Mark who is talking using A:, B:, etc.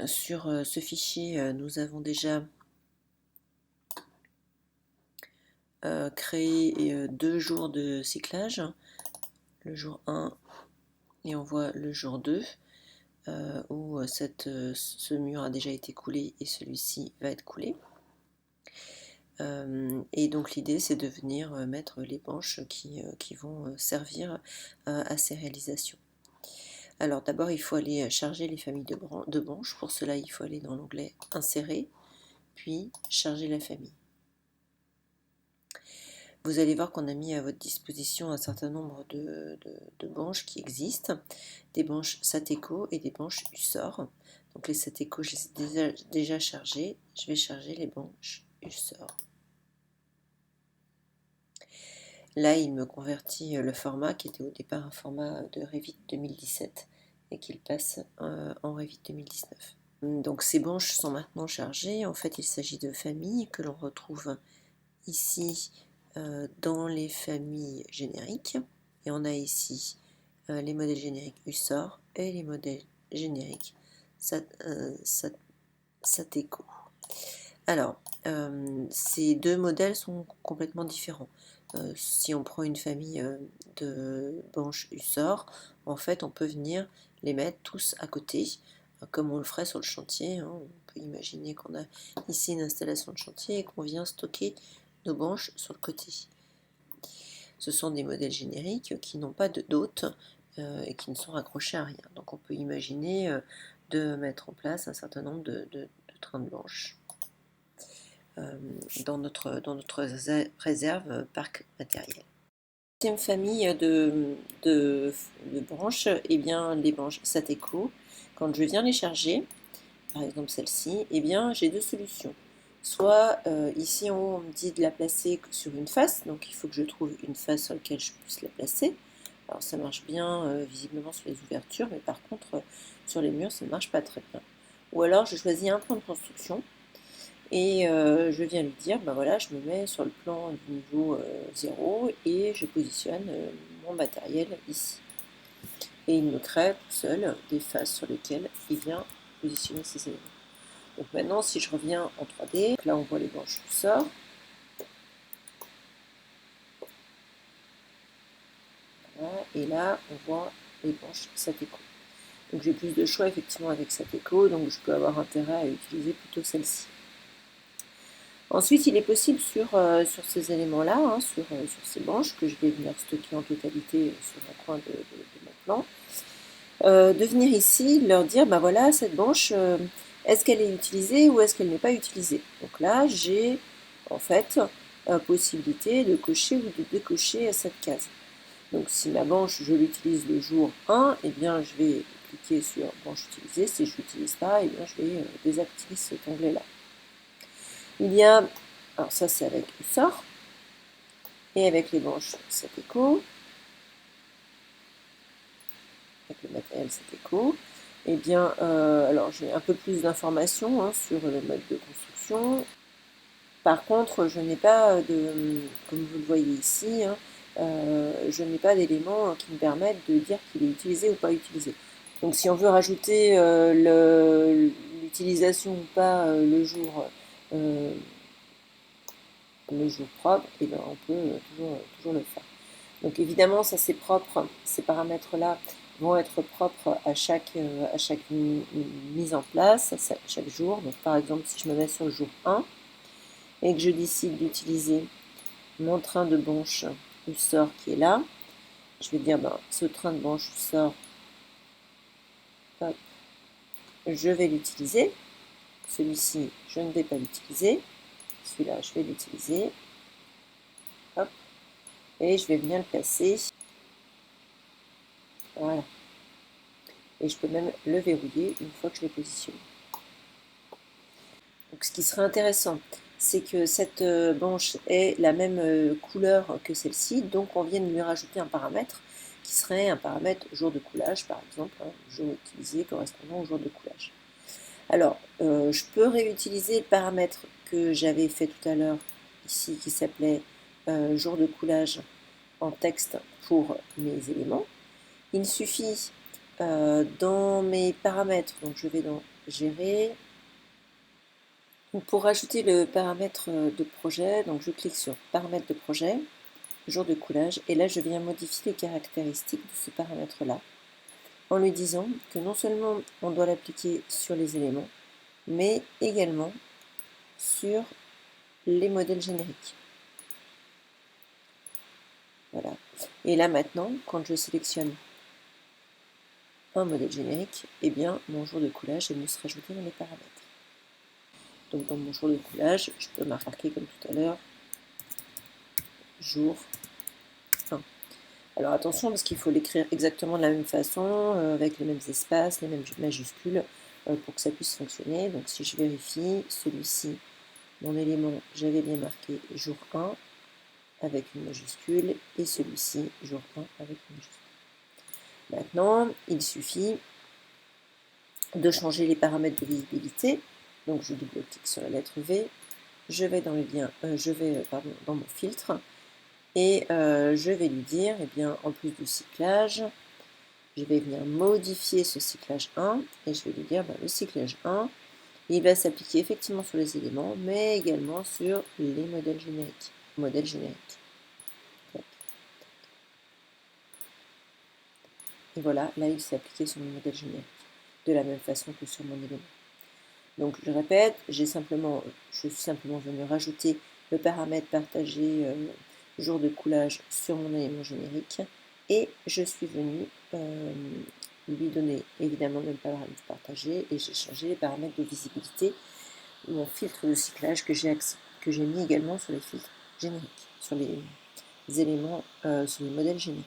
A: Sur ce fichier, nous avons déjà créé 2 jours de cyclage, le jour 1 et on voit le jour 2, où ce mur a déjà été coulé et celui-ci va être coulé. Et donc l'idée c'est de venir mettre les branches qui vont servir à ces réalisations. Alors d'abord il faut aller charger les familles de branches. Pour cela il faut aller dans l'onglet Insérer, puis Charger la famille. Vous allez voir qu'on a mis à votre disposition un certain nombre de branches qui existent, des branches Sateco et des branches Usor. Donc les Sateco, je les ai déjà chargées, je vais charger les branches Usor. Là, il me convertit le format qui était au départ un format de Revit 2017 et qu'il passe en Revit 2019. Donc ces branches sont maintenant chargées. En fait, il s'agit de familles que l'on retrouve ici dans les familles génériques. Et on a ici les modèles génériques Usor et les modèles génériques Sateco. Alors, ces deux modèles sont complètement différents. Si on prend une famille de branches Usor, en fait, on peut venir les mettre tous à côté, comme on le ferait sur le chantier. Hein. On peut imaginer qu'on a ici une installation de chantier et qu'on vient stocker nos branches sur le côté. Ce sont des modèles génériques qui n'ont pas d'hôte et qui ne sont raccrochés à rien. Donc on peut imaginer de mettre en place un certain nombre de trains de branches dans notre réserve parc matériel. Deuxième famille de branches, eh bien, les branches Sateco, quand je viens les charger, par exemple celle-ci, eh bien, j'ai deux solutions. Soit ici en haut, on me dit de la placer sur une face, donc il faut que je trouve une face sur laquelle je puisse la placer. Alors ça marche bien visiblement sur les ouvertures, mais par contre sur les murs ça ne marche pas très bien. Ou alors je choisis un plan de construction et je viens lui dire, ben voilà, je me mets sur le plan du niveau 0 et je positionne mon matériel ici. Et il me crée tout seul des faces sur lesquelles il vient positionner ces éléments. Donc maintenant, si je reviens en 3D, là on voit les branches qui sortent. Voilà, et là, on voit les branches Sateco. Donc j'ai plus de choix effectivement avec Sateco, donc je peux avoir intérêt à utiliser plutôt celle-ci. Ensuite, il est possible sur ces éléments-là, hein, sur ces branches que je vais venir stocker en totalité sur un coin de mon plan, de venir ici leur dire, ben voilà, cette branche, est-ce qu'elle est utilisée ou est-ce qu'elle n'est pas utilisée? Donc là, j'ai en fait possibilité de cocher ou de décocher cette case. Donc si ma branche, je l'utilise le jour 1, eh bien je vais cliquer sur branche utilisée. Si je ne l'utilise pas, eh bien je vais désactiver cet onglet-là. Il y a, alors ça c'est avec Usor, et avec les branches Sateco, avec le matériel Sateco, eh bien, alors j'ai un peu plus d'informations hein, sur le mode de construction. Par contre, je n'ai pas comme vous le voyez ici, hein, je n'ai pas d'éléments qui me permettent de dire qu'il est utilisé ou pas utilisé. Donc si on veut rajouter l'utilisation ou pas le jour propre, et ben on peut toujours le faire. Donc évidemment, ça c'est propre, ces paramètres-là vont être propres à chaque mise en place, chaque jour. Donc par exemple, si je me mets sur le jour 1 et que je décide d'utiliser mon train de branche Usor qui est là, je vais dire ben, ce train de branche Usor, je vais l'utiliser. Celui-ci, je ne vais pas l'utiliser. Celui-là, je vais l'utiliser. Hop. Et je vais venir le placer. Voilà. Et je peux même le verrouiller une fois que je l'ai positionné. Donc, ce qui serait intéressant, c'est que cette branche ait la même couleur que celle-ci. Donc, on vient de lui rajouter un paramètre qui serait un paramètre jour de coulage, par exemple, hein, jour utilisé correspondant au jour de coulage. Alors, je peux réutiliser le paramètre que j'avais fait tout à l'heure ici, qui s'appelait jour de coulage en texte pour mes éléments. Il suffit dans mes paramètres, donc je vais dans Gérer. Donc pour rajouter le paramètre de projet, donc je clique sur Paramètres de projet, jour de coulage, et là je viens modifier les caractéristiques de ce paramètre-là, en lui disant que non seulement on doit l'appliquer sur les éléments, mais également sur les modèles génériques. Voilà. Et là maintenant, quand je sélectionne un modèle générique, eh bien mon jour de coulage est se rajouter dans les paramètres. Donc dans mon jour de coulage, je peux marquer comme tout à l'heure, jour 1. Alors attention parce qu'il faut l'écrire exactement de la même façon, avec les mêmes espaces, les mêmes majuscules, pour que ça puisse fonctionner. Donc si je vérifie, celui-ci, mon élément, j'avais bien marqué jour 1 avec une majuscule, et celui-ci, jour 1 avec une majuscule. Maintenant, il suffit de changer les paramètres de visibilité. Donc je double-clique sur la lettre V, je vais dans le lien, dans mon filtre, et je vais lui dire, eh bien, en plus du cyclage, je vais venir modifier ce cyclage 1, et je vais lui dire, le cyclage 1, il va s'appliquer effectivement sur les éléments, mais également sur les modèles génériques. Et voilà, là il s'est appliqué sur mon modèle générique, de la même façon que sur mon élément. Donc je répète, je suis simplement venu rajouter le paramètre partagé jour de coulage sur mon élément générique, et je suis venu lui donner évidemment le paramètre partagé, et j'ai changé les paramètres de visibilité, mon filtre de cyclage que j'ai mis également sur les filtres génériques, sur les éléments, sur les modèles génériques.